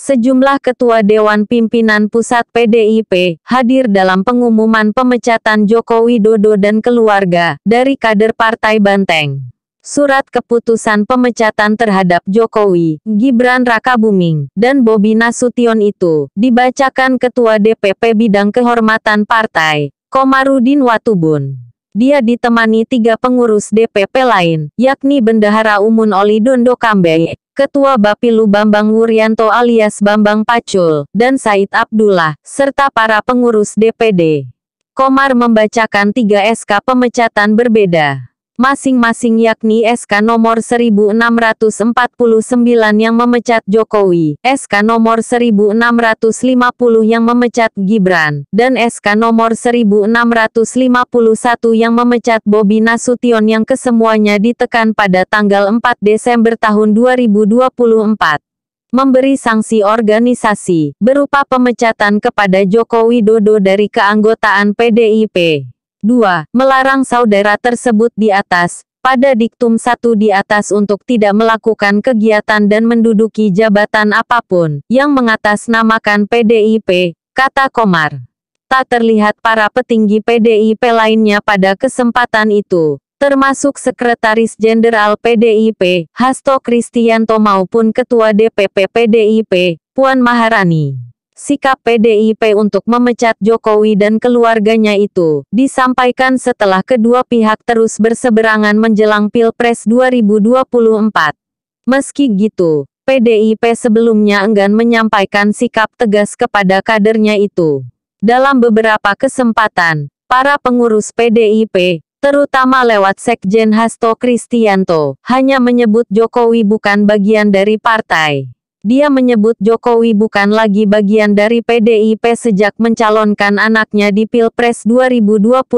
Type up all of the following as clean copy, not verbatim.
Sejumlah ketua Dewan Pimpinan Pusat PDIP hadir dalam pengumuman pemecatan Joko Widodo dan keluarga dari kader Partai Banteng. Surat keputusan pemecatan terhadap Jokowi, Gibran Rakabuming, dan Bobi Nasution itu dibacakan Ketua DPP Bidang Kehormatan Partai, Komarudin Watubun. Dia ditemani 3 pengurus DPP lain, yakni Bendahara Umun Oli Dondo Kambe, Ketua Bapilu Bambang Wuryanto alias Bambang Pacul, dan Said Abdullah, serta para pengurus DPD. Komar membacakan 3 SK pemecatan berbeda. Masing-masing yakni SK nomor 1649 yang memecat Jokowi, SK nomor 1650 yang memecat Gibran, dan SK nomor 1651 yang memecat Bobi Nasution yang kesemuanya ditekan pada tanggal 4 Desember tahun 2024. Memberi sanksi organisasi, berupa pemecatan kepada Joko Widodo dari keanggotaan PDIP. 2. Melarang saudara tersebut di atas, pada diktum 1 di atas untuk tidak melakukan kegiatan dan menduduki jabatan apapun, yang mengatasnamakan PDIP, kata Komar. Tak terlihat para petinggi PDIP lainnya pada kesempatan itu, termasuk Sekretaris Jenderal PDIP, Hasto Kristianto maupun Ketua DPP PDIP, Puan Maharani. Sikap PDIP untuk memecat Jokowi dan keluarganya itu disampaikan setelah kedua pihak terus berseberangan menjelang Pilpres 2024. Meski gitu, PDIP sebelumnya enggan menyampaikan sikap tegas kepada kadernya itu. Dalam beberapa kesempatan, para pengurus PDIP, terutama lewat Sekjen Hasto Kristianto, hanya menyebut Jokowi bukan bagian dari partai. Dia menyebut Jokowi bukan lagi bagian dari PDIP sejak mencalonkan anaknya di Pilpres 2024.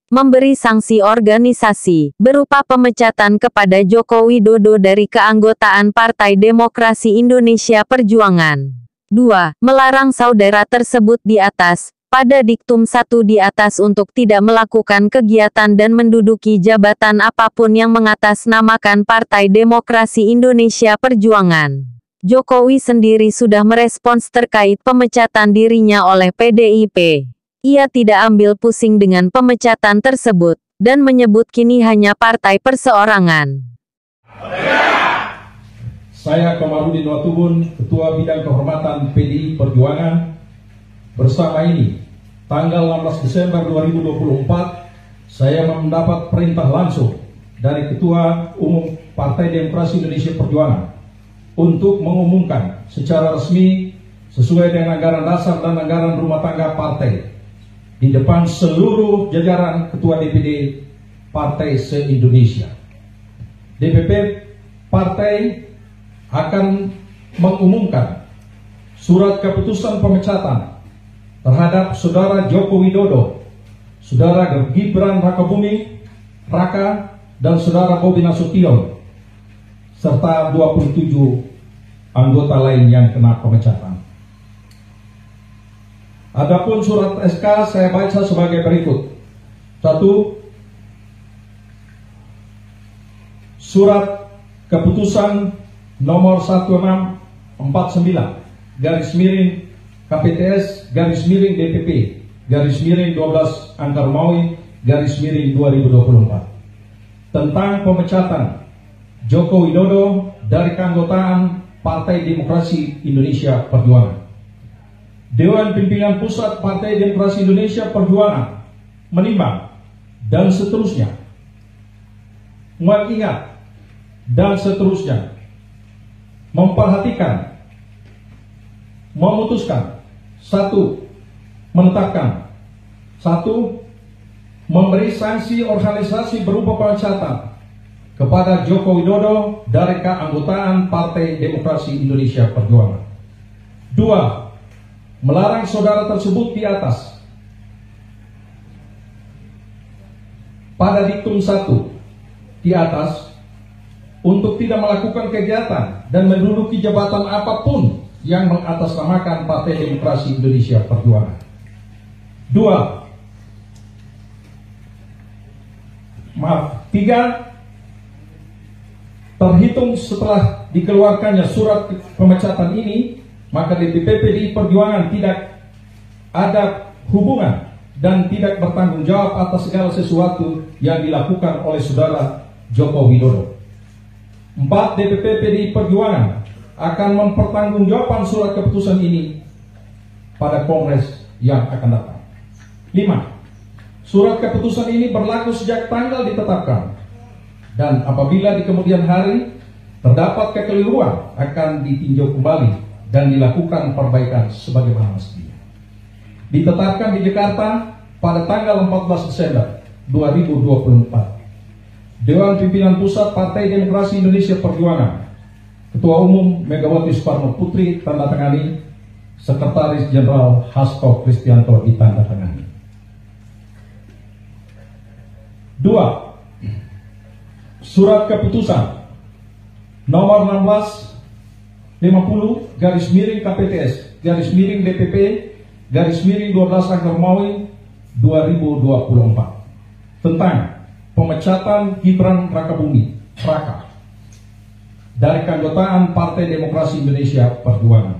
Memberi sanksi organisasi, berupa pemecatan kepada Joko Widodo dari keanggotaan Partai Demokrasi Indonesia Perjuangan. 2. Melarang saudara tersebut di atas, pada diktum 1 di atas untuk tidak melakukan kegiatan dan menduduki jabatan apapun yang mengatasnamakan Partai Demokrasi Indonesia Perjuangan. Jokowi sendiri sudah merespons terkait pemecatan dirinya oleh PDIP. Ia tidak ambil pusing dengan pemecatan tersebut, dan menyebut kini hanya partai perseorangan. Saya Komarudin Watubun, Ketua Bidang Kehormatan PDI Perjuangan. Bersama ini, tanggal 16 Desember 2024, saya mendapat perintah langsung dari Ketua Umum Partai Demokrasi Indonesia Perjuangan untuk mengumumkan secara resmi sesuai dengan anggaran dasar dan anggaran rumah tangga partai di depan seluruh jajaran Ketua DPD Partai se-Indonesia. DPP Partai akan mengumumkan surat keputusan pemecatan terhadap Saudara Joko Widodo, Saudara Gibran Rakabuming Raka, dan Saudara Bobi Nasution, serta 27 anggota lain yang kena pemecatan. Adapun surat SK saya baca sebagai berikut. 1. Surat keputusan nomor 1649 garis miring KPTS garis miring DPP garis miring 12 Angka Romawi garis miring 2024 tentang pemecatan Joko Widodo dari keanggotaan Partai Demokrasi Indonesia Perjuangan. Dewan Pimpinan Pusat Partai Demokrasi Indonesia Perjuangan menimbang dan seterusnya, mengingat dan seterusnya, memperhatikan, memutuskan, 1. Menetapkan, 1. Memberi sanksi organisasi berupa pemecatan kepada Joko Widodo dari keanggotaan Partai Demokrasi Indonesia Perjuangan. 2. Melarang saudara tersebut di atas pada diktum 1 di atas untuk tidak melakukan kegiatan dan menduduki jabatan apapun yang mengatasnamakan Partai Demokrasi Indonesia Perjuangan. 3. Terhitung setelah dikeluarkannya surat pemecatan ini, maka DPP PDI Perjuangan tidak ada hubungan dan tidak bertanggung jawab atas segala sesuatu yang dilakukan oleh saudara Joko Widodo. 4. DPP PDI Perjuangan akan mempertanggungjawabkan surat keputusan ini pada Kongres yang akan datang. 5. Surat keputusan ini berlaku sejak tanggal ditetapkan, dan apabila di kemudian hari terdapat kekeliruan akan ditinjau kembali dan dilakukan perbaikan sebagaimana mestinya. Ditetapkan di Jakarta pada tanggal 14 Desember 2024. Dewan Pimpinan Pusat Partai Demokrasi Indonesia Perjuangan, Ketua Umum Megawati Soekarno Putri tandatangani, Sekretaris Jenderal Hasto Kristianto ditandatangani. 2. Surat keputusan nomor 1650 KPTS DPP 12 Romawi 2024 tentang pemecatan Gibran Rakabuming Raka dari keanggotaan Partai Demokrasi Indonesia Perjuangan.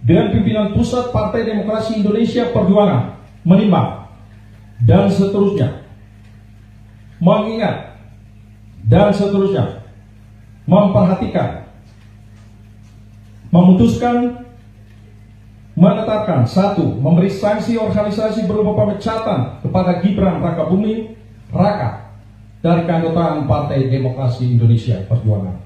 Dewan Pimpinan Pusat Partai Demokrasi Indonesia Perjuangan menimbang dan seterusnya mengingat dan seterusnya memperhatikan, memutuskan, menetapkan: 1. Memberi sanksi organisasi berupa pemecatan kepada Gibran Rakabuming Raka dari keanggotaan Partai Demokrasi Indonesia Perjuangan.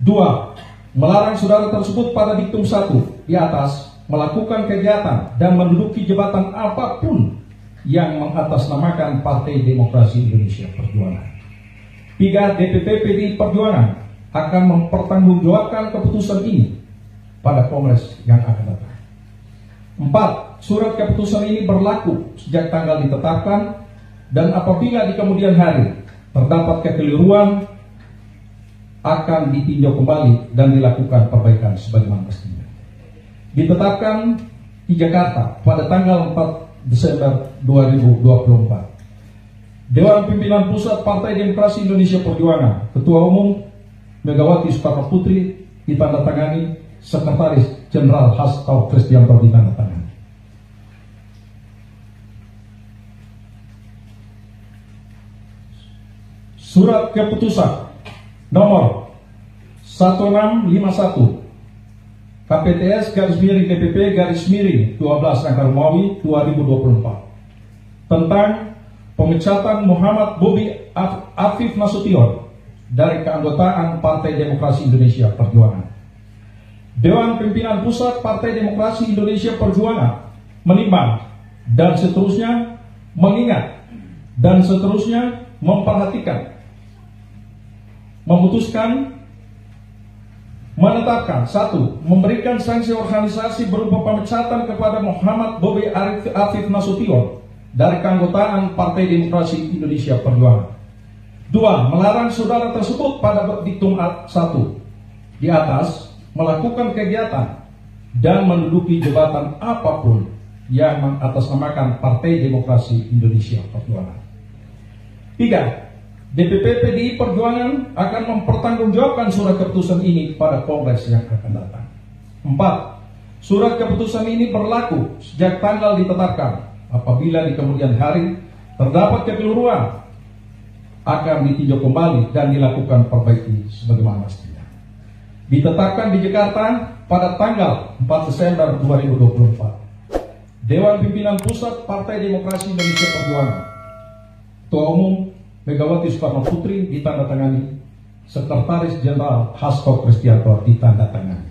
2. Melarang saudara tersebut pada diktum 1 di atas melakukan kegiatan dan menduduki jabatan apapun yang mengatasnamakan Partai Demokrasi Indonesia Perjuangan. 3. DPP PDI Perjuangan akan mempertanggungjawabkan keputusan ini pada Kongres yang akan datang. 4. Surat keputusan ini berlaku sejak tanggal ditetapkan, dan apabila di kemudian hari terdapat kekeliruan akan ditinjau kembali dan dilakukan perbaikan sebagaimana mestinya. Ditetapkan di Jakarta pada tanggal 4 Desember 2024. Dewan Pimpinan Pusat Partai Demokrasi Indonesia Perjuangan, Ketua Umum Megawati Soekarno Putri ditandatangani, Sekretaris Jenderal Hasto Kristianto ditandatangani. Surat keputusan nomor 1651 KPTS DPP 12 Romawi 2024 tentang pemecatan Muhammad Bobi Afif Nasution dari keanggotaan Partai Demokrasi Indonesia Perjuangan. Dewan Pimpinan Pusat Partai Demokrasi Indonesia Perjuangan menimbang dan seterusnya mengingat dan seterusnya memperhatikan, memutuskan, menetapkan: 1. Memberikan sanksi organisasi berupa pemecatan kepada Muhammad Bobi Afif Nasution dari keanggotaan Partai Demokrasi Indonesia Perjuangan. 2. Melarang saudara tersebut pada diktum 1 di atas melakukan kegiatan dan menduduki jabatan apapun yang mengatasnamakan Partai Demokrasi Indonesia Perjuangan. 3. DPP PDI Perjuangan akan mempertanggungjawabkan surat keputusan ini pada Kongres yang akan datang. 4. Surat keputusan ini berlaku sejak tanggal ditetapkan. Apabila di kemudian hari terdapat kekeliruan akan ditinjau kembali dan dilakukan perbaiki sebagaimana mestinya. Ditetapkan di Jakarta pada tanggal 4 Desember 2024. Dewan Pimpinan Pusat Partai Demokrasi Indonesia Perjuangan, Ketua Umum Megawati Soekarno Putri ditandatangani, Sekretaris Jenderal Hasto Kristianto ditandatangani.